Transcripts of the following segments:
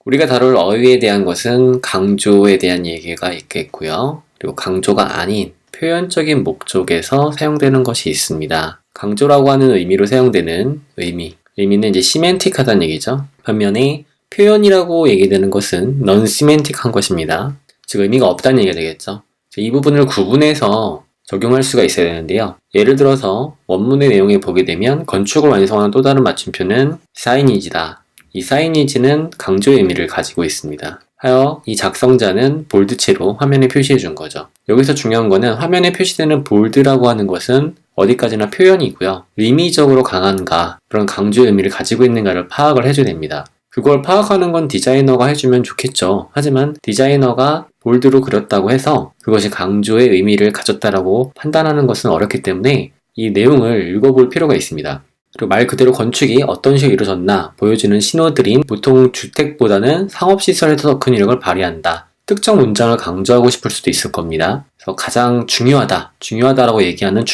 우리가 다룰 어휘에 대한 것은 강조에 대한 얘기가 있겠고요. 그리고 강조가 아닌 표현적인 목적에서 사용되는 것이 있습니다. 강조라고 하는 의미로 사용되는 의미는 이제 시멘틱하다는 얘기죠. 반면에 표현이라고 얘기되는 것은 넌시멘틱한 것입니다. 즉 의미가 없다는 얘기가 되겠죠. 이 부분을 구분해서 적용할 수가 있어야 되는데요. 예를 들어서 원문의 내용에 보게 되면 건축을 완성하는 또 다른 맞춤표는 사이니지다. 이 사이니지는 강조의 의미를 가지고 있습니다. 하여 이 작성자는 볼드체로 화면에 표시해 준 거죠. 여기서 중요한 거는 화면에 표시되는 볼드라고 하는 것은 어디까지나 표현이고요. 의미적으로 강한가, 그런 강조의 의미를 가지고 있는가를 파악을 해줘야 됩니다. 그걸 파악하는 건 디자이너가 해주면 좋겠죠. 하지만 디자이너가 볼드로 그렸다고 해서 그것이 강조의 의미를 가졌다라고 판단하는 것은 어렵기 때문에 이 내용을 읽어볼 필요가 있습니다. 그리고 말 그대로 건축이 어떤 식으로 이루어졌나 보여주는 신호들인 보통 주택보다는 상업시설에서 더 큰 위력을 발휘한다. 특정 문장을 강조하고 싶을 수도 있을 겁니다. 그래서 가장 중요하다라고 얘기하는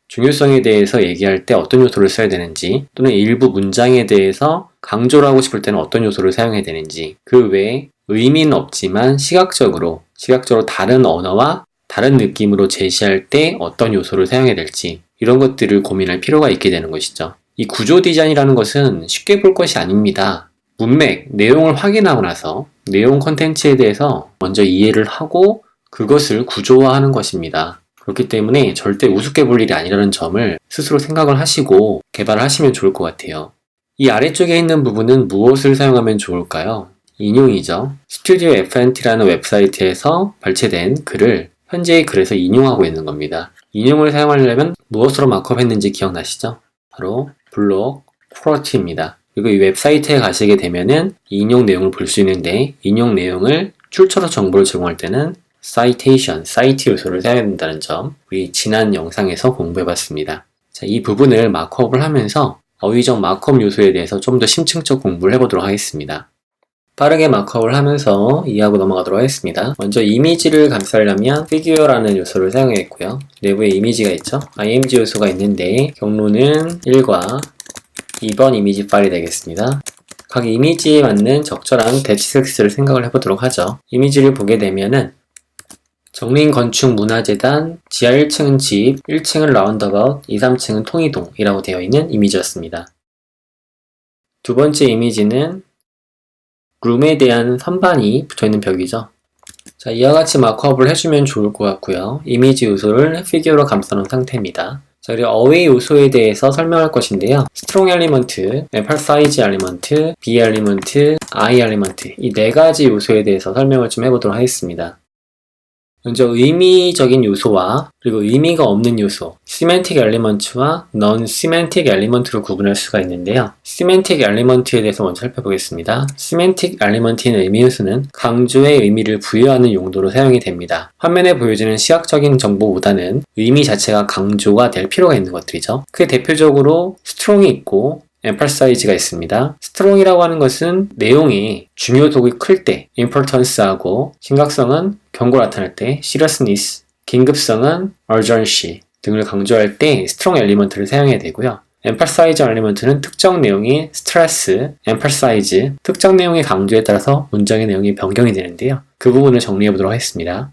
중요성에 대해서 얘기할 때 어떤 요소를 써야 되는지, 또는 일부 문장에 대해서 강조를 하고 싶을 때는 어떤 요소를 사용해야 되는지, 그 외에 의미는 없지만 시각적으로 다른 언어와 다른 느낌으로 제시할 때 어떤 요소를 사용해야 될지, 이런 것들을 고민할 필요가 있게 되는 것이죠. 이 구조 디자인이라는 것은 쉽게 볼 것이 아닙니다. 문맥, 내용을 확인하고 나서 내용 컨텐츠에 대해서 먼저 이해를 하고 그것을 구조화하는 것입니다. 그렇기 때문에 절대 우습게 볼 일이 아니라는 점을 스스로 생각을 하시고 개발을 하시면 좋을 것 같아요. 이 아래쪽에 있는 부분은 무엇을 사용하면 좋을까요? 인용이죠. 스튜디오 FNT라는 웹사이트에서 발췌된 글을 현재의 글에서 인용하고 있는 겁니다. 인용을 사용하려면 무엇으로 마크업했는지 기억나시죠? 바로 블록 쿼리티입니다. 그리고 이 웹사이트에 가시게 되면은 인용 내용을 볼 수 있는데, 인용 내용을 출처로 정보를 제공할 때는 citation, 사이트 요소를 사용해야 된다는 점, 우리 지난 영상에서 공부해봤습니다. 자, 이 부분을 마크업을 하면서 어휘적 마크업 요소에 대해서 좀 더 심층적 공부를 해보도록 하겠습니다. 빠르게 마크업을 하면서 이해하고 넘어가도록 하겠습니다. 먼저 이미지를 감싸려면 figure라는 요소를 사용했고요. 내부에 이미지가 있죠. img 요소가 있는데 경로는 1과 2번 이미지 파일이 되겠습니다. 각 이미지에 맞는 적절한 대치섹스를 생각을 해보도록 하죠. 이미지를 보게 되면은 정린건축문화재단 지하 1층은 집, 1층은 라운드어바웃, 2, 3층은 통이동이라고 되어 있는 이미지였습니다. 두 번째 이미지는 룸에 대한 선반이 붙어있는 벽이죠. 자, 이와 같이 마크업을 해주면 좋을 것 같고요. 이미지 요소를 피규어로 감싸놓은 상태입니다. 자, 그리고 어웨이 요소에 대해서 설명할 것인데요. 스트롱 엘리먼트, emphasize 엘리먼트, be 엘리먼트, I 엘리먼트, 이 네 가지 요소에 대해서 설명을 좀 해보도록 하겠습니다. 먼저 의미적인 요소와 그리고 의미가 없는 요소, 시멘틱 엘리먼트와 넌 시멘틱 엘리먼트로 구분할 수가 있는데요. 시멘틱 엘리먼트에 대해서 먼저 살펴보겠습니다. 시멘틱 엘리먼트의 의미 요소는 강조의 의미를 부여하는 용도로 사용이 됩니다. 화면에 보여지는 시각적인 정보보다는 의미 자체가 강조가 될 필요가 있는 것들이죠. 그 대표적으로 스트롱이 있고 emphasize가 있습니다. 스트롱이라고 하는 것은 내용이 중요도가 클 때 importance하고, 심각성은 경고를 나타낼 때 seriousness, 긴급성은 urgency 등을 강조할 때 strong 엘리먼트를 사용해야 되고요. emphasize 엘리먼트는 특정 내용이 stress, emphasize, 특정 내용의 강조에 따라서 문장의 내용이 변경이 되는데요. 그 부분을 정리해 보도록 하겠습니다.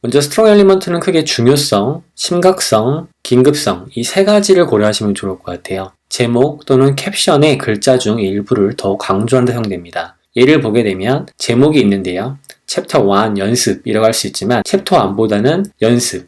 먼저 스트롱 엘리먼트는 크게 중요성, 심각성, 긴급성 이 세 가지를 고려하시면 좋을 것 같아요. 제목 또는 캡션의 글자 중 일부를 더 강조하는 데 사용됩니다. 예를 보게 되면 제목이 있는데요. 챕터 1 연습이라고 할 수 있지만 챕터 1보다는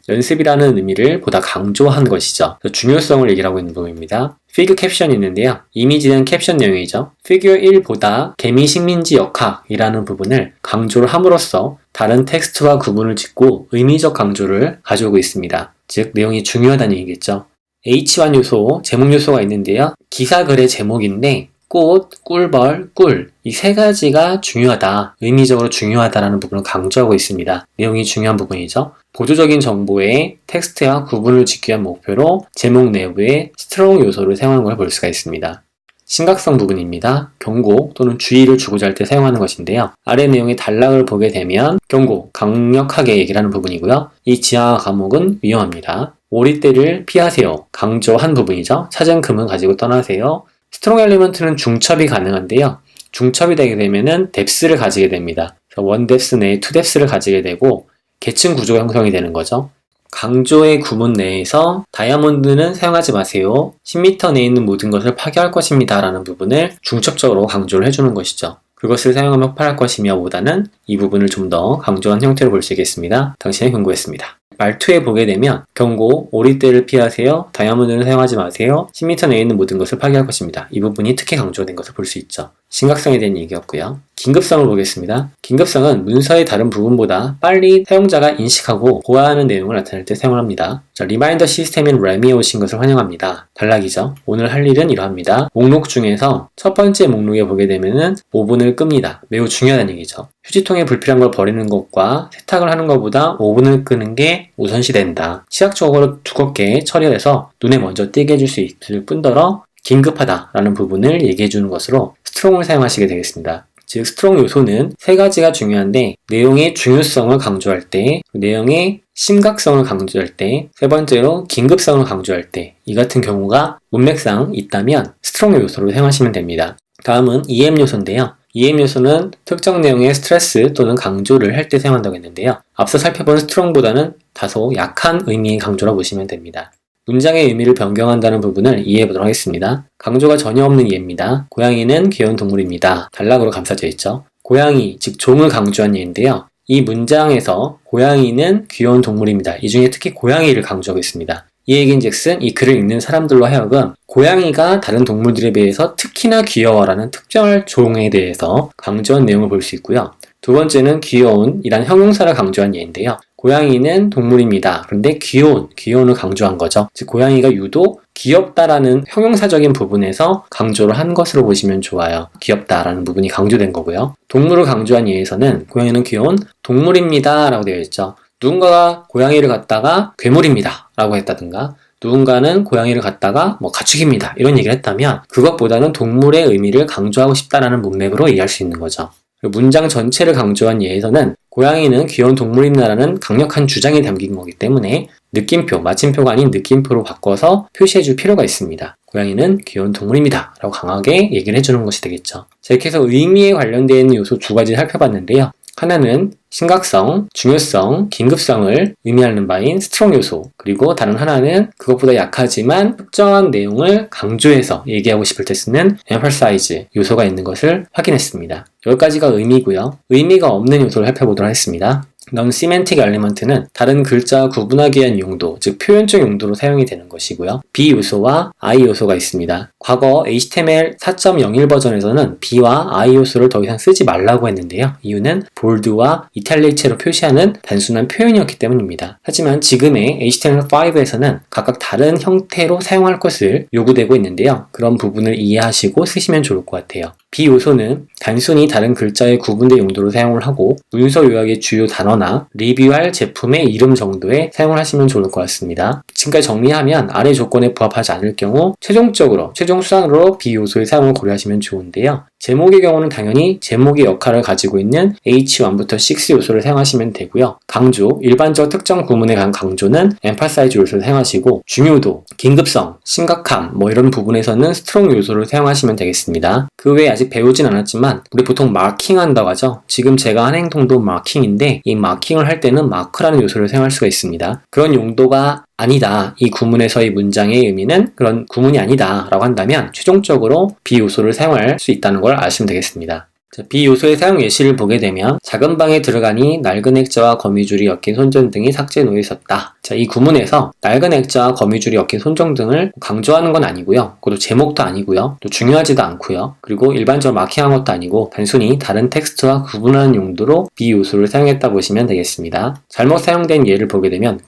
연습이라는 의미를 보다 강조한 것이죠. 중요성을 얘기하고 있는 부분입니다. 피규어 캡션이 있는데요. 이미지는 캡션 내용이죠. 피규어 1보다 개미 식민지 역학이라는 부분을 강조를 함으로써 다른 텍스트와 구분을 짓고 의미적 강조를 가져오고 있습니다. 즉 내용이 중요하다는 얘기겠죠. H1 요소, 제목 요소가 있는데요. 기사 글의 제목인데 꽃, 꿀벌, 꿀 이 세 가지가 중요하다, 의미적으로 중요하다라는 부분을 강조하고 있습니다. 내용이 중요한 부분이죠. 보조적인 정보의 텍스트와 구분을 짓기 위한 목표로 제목 내부에 스트롱 요소를 사용하는 걸 볼 수가 있습니다. 심각성 부분입니다. 경고 또는 주의를 주고자 할 때 사용하는 것인데요. 아래 내용의 단락을 보게 되면 경고, 강력하게 얘기를 하는 부분이고요. 이 지하 감옥은 위험합니다. 오리떼를 피하세요. 강조한 부분이죠. 찾은 금은 가지고 떠나세요. 스트롱 엘리먼트는 중첩이 가능한데요. 중첩이 되게 되면은 depth를 가지게 됩니다. 그래서 1depth 내에 2depth를 가지게 되고 계층 구조가 형성이 되는 거죠. 강조의 구문 내에서 다이아몬드는 사용하지 마세요. 10m 내에 있는 모든 것을 파괴할 것입니다. 라는 부분을 중첩적으로 강조를 해주는 것이죠. 그것을 사용하면 폭발할 것이며 보다는 이 부분을 좀 더 강조한 형태로 볼 수 있겠습니다. 당신의 경고였습니다. 말투에 보게 되면 경고, 오리떼를 피하세요. 다이아몬드는 사용하지 마세요. 10m 내에 있는 모든 것을 파괴할 것입니다. 이 부분이 특히 강조된 것을 볼 수 있죠. 심각성에 대한 얘기였고요. 긴급성을 보겠습니다. 긴급성은 문서의 다른 부분보다 빨리 사용자가 인식하고 보아하는 내용을 나타낼 때 사용을 합니다. 자, 리마인더 시스템인 램이 오신 것을 환영합니다. 단락이죠. 오늘 할 일은 이러합니다. 목록 중에서 첫 번째 목록에 보게 되면은 5분을 끕니다. 매우 중요하다는 얘기죠. 휴지통에 불필요한 걸 버리는 것과 세탁을 하는 것보다 5분을 끄는 게 우선시 된다. 시각적으로 두껍게 처리해서 눈에 먼저 띄게 해줄 수 있을 뿐더러 긴급하다라는 부분을 얘기해 주는 것으로 스트롱을 사용하시게 되겠습니다. 즉 스트롱 요소는 세 가지가 중요한데 내용의 중요성을 강조할 때, 내용의 심각성을 강조할 때, 세 번째로 긴급성을 강조할 때 이 같은 경우가 문맥상 있다면 스트롱 요소를 사용하시면 됩니다. 다음은 EM 요소인데요. EM 요소는 특정 내용의 스트레스 또는 강조를 할 때 사용한다고 했는데요. 앞서 살펴본 스트롱보다는 다소 약한 의미의 강조라고 보시면 됩니다. 문장의 의미를 변경한다는 부분을 이해해 보도록 하겠습니다. 강조가 전혀 없는 예입니다. 고양이는 귀여운 동물입니다. 단락으로 감싸져 있죠. 고양이, 즉 종을 강조한 예인데요. 이 문장에서 고양이는 귀여운 동물입니다. 이 중에 특히 고양이를 강조하고 있습니다. 이 얘기인즉슨 이 글을 읽는 사람들로 하여금 고양이가 다른 동물들에 비해서 특히나 귀여워라는 특정한 종에 대해서 강조한 내용을 볼 수 있고요. 두 번째는 귀여운이란 형용사를 강조한 예인데요. 고양이는 동물입니다. 그런데 귀여운을 강조한 거죠. 즉 고양이가 유독 귀엽다라는 형용사적인 부분에서 강조를 한 것으로 보시면 좋아요. 귀엽다라는 부분이 강조된 거고요. 동물을 강조한 예에서는 고양이는 귀여운 동물입니다 라고 되어 있죠. 누군가가 고양이를 갖다가 괴물입니다 라고 했다든가 누군가는 고양이를 갖다가 가축입니다 이런 얘기를 했다면 그것보다는 동물의 의미를 강조하고 싶다라는 문맥으로 이해할 수 있는 거죠. 문장 전체를 강조한 예에서는 고양이는 귀여운 동물입니다라는 강력한 주장이 담긴 거기 때문에 느낌표, 마침표가 아닌 느낌표로 바꿔서 표시해줄 필요가 있습니다. 고양이는 귀여운 동물입니다 라고 강하게 얘기를 해주는 것이 되겠죠. 자, 이렇게 해서 의미에 관련된 요소 두 가지 살펴봤는데요. 하나는 심각성, 중요성, 긴급성을 의미하는 바인 스트롱 요소, 그리고 다른 하나는 그것보다 약하지만 특정한 내용을 강조해서 얘기하고 싶을 때 쓰는 emphasize 요소가 있는 것을 확인했습니다. 여기까지가 의미고요. 의미가 없는 요소를 살펴보도록 하겠습니다. non-semantic element는 다른 글자와 구분하기 위한 용도, 즉 표현적 용도로 사용이 되는 것이고요. B 요소와 I 요소가 있습니다. 과거 HTML 4.01 버전에서는 B와 I 요소를 더 이상 쓰지 말라고 했는데요. 이유는 볼드와 이탈릭체로 표시하는 단순한 표현이었기 때문입니다. 하지만 지금의 HTML5에서는 각각 다른 형태로 사용할 것을 요구되고 있는데요. 그런 부분을 이해하시고 쓰시면 좋을 것 같아요. B 요소는 단순히 다른 글자의 구분된 용도로 사용을 하고 문서 요약의 주요 단어나 리뷰할 제품의 이름 정도에 사용을 하시면 좋을 것 같습니다. 지금까지 정리하면 아래 조건에 부합하지 않을 경우 최종 수단으로 B 요소의 사용을 고려하시면 좋은데요. 제목의 경우는 당연히 제목의 역할을 가지고 있는 H1부터 6 요소를 사용하시면 되고요. 강조, 일반적 특정 구문에 관한 강조는 emphasize 요소를 사용하시고 중요도, 긴급성, 심각함 이런 부분에서는 strong 요소를 사용하시면 되겠습니다. 그 외에 아직 배우진 않았지만 우리 보통 마킹 한다고 하죠. 지금 제가 한 행동도 마킹인데 이 마킹을 할 때는 마크라는 요소를 사용할 수가 있습니다. 그런 용도가 아니다. 이 구문에서의 문장의 의미는 그런 구문이 아니다 라고 한다면 최종적으로 B 요소를 사용할 수 있다는 걸 아시면 되겠습니다. B 요소의 사용 예시를 보게 되면 작은 방에 들어가니 낡은 액자와 거미줄이 엮인 손전 등이 삭제에 놓여 있었다. 자, 이 구문에서 낡은 액자와 거미줄이 엮인 손전 등을 강조하는 건 아니고요. 그것도 제목도 아니고요. 또 중요하지도 않고요. 그리고 일반적으로 마킹한 것도 아니고 단순히 다른 텍스트와 구분하는 용도로 B 요소를 사용했다 보시면 되겠습니다. 잘못 사용된 예를 보게 되면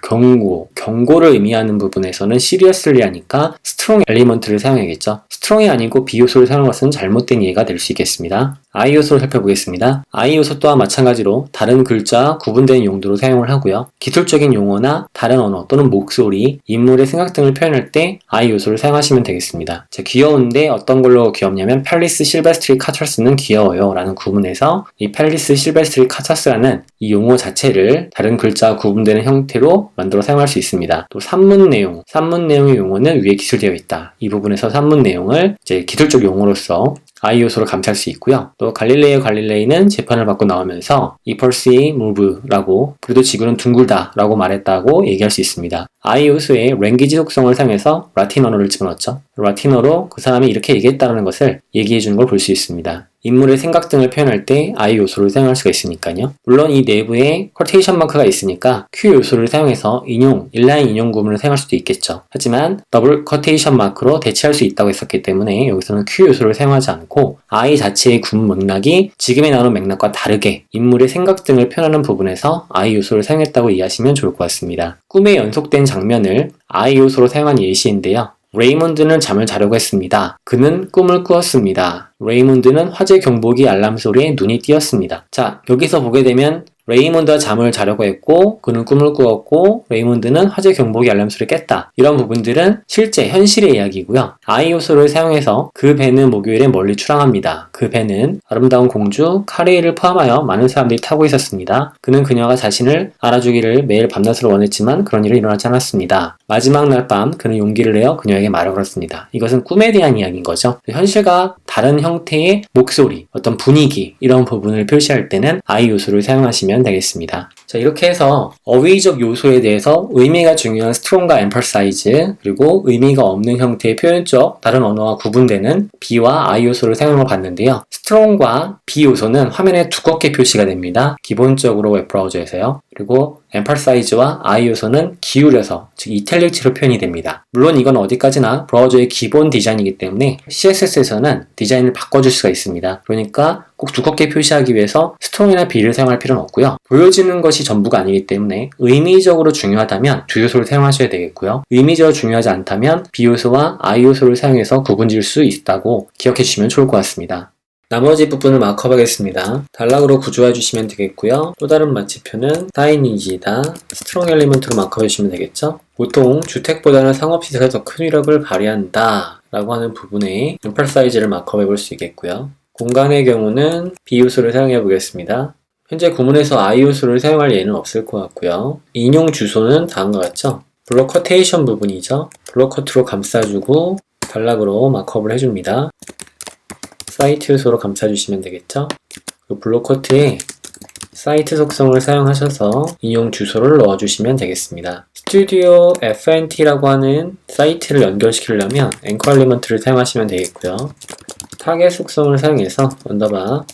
경고를 의미하는 부분에서는 seriously 하니까 strong element를 사용해야겠죠. strong이 아니고 B 요소를 사용한 것은 잘못된 예가 될 수 있겠습니다. I 요소를 살펴보겠습니다. I 요소 또한 마찬가지로 다른 글자, 구분된 용도로 사용을 하고요. 기술적인 용어나 다른 언어 또는 목소리, 인물의 생각 등을 표현할 때 I 요소를 사용하시면 되겠습니다. 자, 귀여운데 어떤 걸로 귀엽냐면 팰리스 실베스트리 카처스는 귀여워요 라는 구문에서 이 팰리스 실베스트리 카처스라는 이 용어 자체를 다른 글자와 구분되는 형태로 만들어 사용할 수 있습니다. 또 산문 내용의 용어는 위에 기술되어 있다. 이 부분에서 산문 내용을 이제 기술적 용어로서 I 요소를 감쌀 수 있고요. 또 갈릴레이는 재판을 받고 나오면서 equals move라고, 그래도 지구는 둥글다 라고 말했다고 얘기할 수 있습니다. I 요소의 랭귀지 속성을 사용해서 라틴 언어를 집어넣었죠. 라틴어로 그 사람이 이렇게 얘기했다는 것을 얘기해 주는 걸 볼 수 있습니다. 인물의 생각 등을 표현할 때 I 요소를 사용할 수가 있으니까요. 물론 이 내부에 쿼테이션 마크가 있으니까 Q 요소를 사용해서 인라인 인용 구문을 사용할 수도 있겠죠. 하지만 더블 쿼테이션 마크로 대체할 수 있다고 했었기 때문에 여기서는 Q 요소를 사용하지 않고 I 자체의 구문 맥락이 지금에 나오는 맥락과 다르게 인물의 생각 등을 표현하는 부분에서 I 요소를 사용했다고 이해하시면 좋을 것 같습니다. 꿈에 연속된 장면을 I 요소로 사용한 예시인데요. 레이몬드는 잠을 자려고 했습니다. 그는 꿈을 꾸었습니다. 레이몬드는 화재 경보기 알람 소리에 눈이 띄었습니다. 자, 여기서 보게 되면 레이몬드가 잠을 자려고 했고 그는 꿈을 꾸었고 레이몬드는 화재 경보기 알람 소리를 깼다. 이런 부분들은 실제 현실의 이야기고요. I 요소를 사용해서 그 배는 목요일에 멀리 출항합니다. 그 배는 아름다운 공주 카레이를 포함하여 많은 사람들이 타고 있었습니다. 그는 그녀가 자신을 알아주기를 매일 밤낮으로 원했지만 그런 일은 일어나지 않았습니다. 마지막 날 밤 그는 용기를 내어 그녀에게 말을 걸었습니다. 이것은 꿈에 대한 이야기인 거죠. 현실과 다른 형태의 목소리, 어떤 분위기 이런 부분을 표시할 때는 I 요소를 사용하시면 되겠습니다. 자, 이렇게 해서 어휘적 요소에 대해서 의미가 중요한 strong과 emphasize, 그리고 의미가 없는 형태의 표현적 다른 언어와 구분되는 B와 I 요소를 사용을 봤는데요. strong과 B 요소는 화면에 두껍게 표시가 됩니다. 기본적으로 웹브라우저에서요. 그리고 emphasize와 I 요소는 기울여서, 즉 이탈릭체로 표현이 됩니다. 물론 이건 어디까지나 브라우저의 기본 디자인이기 때문에 CSS에서는 디자인을 바꿔줄 수가 있습니다. 그러니까 꼭 두껍게 표시하기 위해서 strong이나 B를 사용할 필요는 없고요. 보여지는 것이 전부가 아니기 때문에 의미적으로 중요하다면 두 요소를 사용하셔야 되겠고요. 의미적으로 중요하지 않다면 B 요소와 I 요소를 사용해서 구분지을 수 있다고 기억해 주시면 좋을 것 같습니다. 나머지 부분을 마크업하겠습니다. 단락으로 구조해 주시면 되겠고요. 또 다른 마치표는 사이니지다. 스트롱 엘리먼트로 마크업해 주시면 되겠죠. 보통 주택보다는 상업시설에 더 큰 위력을 발휘한다 라고 하는 부분에 emphasize를 마크업해 볼 수 있겠고요. 공간의 경우는 B 요소를 사용해 보겠습니다. 현재 구문에서 I 요소를 사용할 예는 없을 것 같고요. 인용 주소는 다음과 같죠. 블록 커테이션 부분이죠. 블록 커트로 감싸주고 단락으로 마크업을 해줍니다. 사이트 요소로 감싸주시면 되겠죠. 블록 커트에 사이트 속성을 사용하셔서 인용 주소를 넣어주시면 되겠습니다. 스튜디오 FNT라고 하는 사이트를 연결시키려면 앵커 엘리먼트를 사용하시면 되겠고요. 타겟 속성을 사용해서 언더바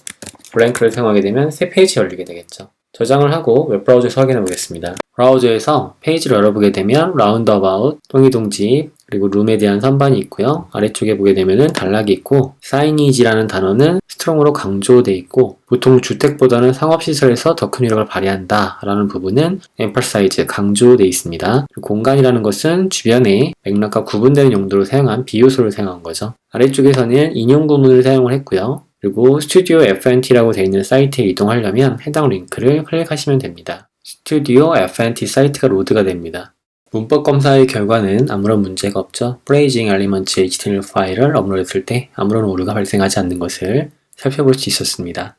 블랭크를 사용하게 되면 새 페이지 열리게 되겠죠. 저장을 하고 웹브라우저에서 확인해 보겠습니다. 브라우저에서 페이지를 열어보게 되면 라운드어바웃, 통이동집, 그리고 룸에 대한 선반이 있고요. 아래쪽에 보게 되면은 단락이 있고 사이니지라는 단어는 스트롱으로 강조되어 있고 보통 주택보다는 상업시설에서 더 큰 위력을 발휘한다 라는 부분은 emphasize, 강조되어 있습니다. 공간이라는 것은 주변의 맥락과 구분되는 용도로 사용한 비요소를 사용한 거죠. 아래쪽에서는 인용 구문을 사용을 했고요. 그리고 스튜디오 FNT라고 되어 있는 사이트에 이동하려면 해당 링크를 클릭하시면 됩니다. 스튜디오 FNT 사이트가 로드가 됩니다. 문법 검사의 결과는 아무런 문제가 없죠. Phrasing Elements HTML 파일을 업로드했을 때 아무런 오류가 발생하지 않는 것을 살펴볼 수 있었습니다.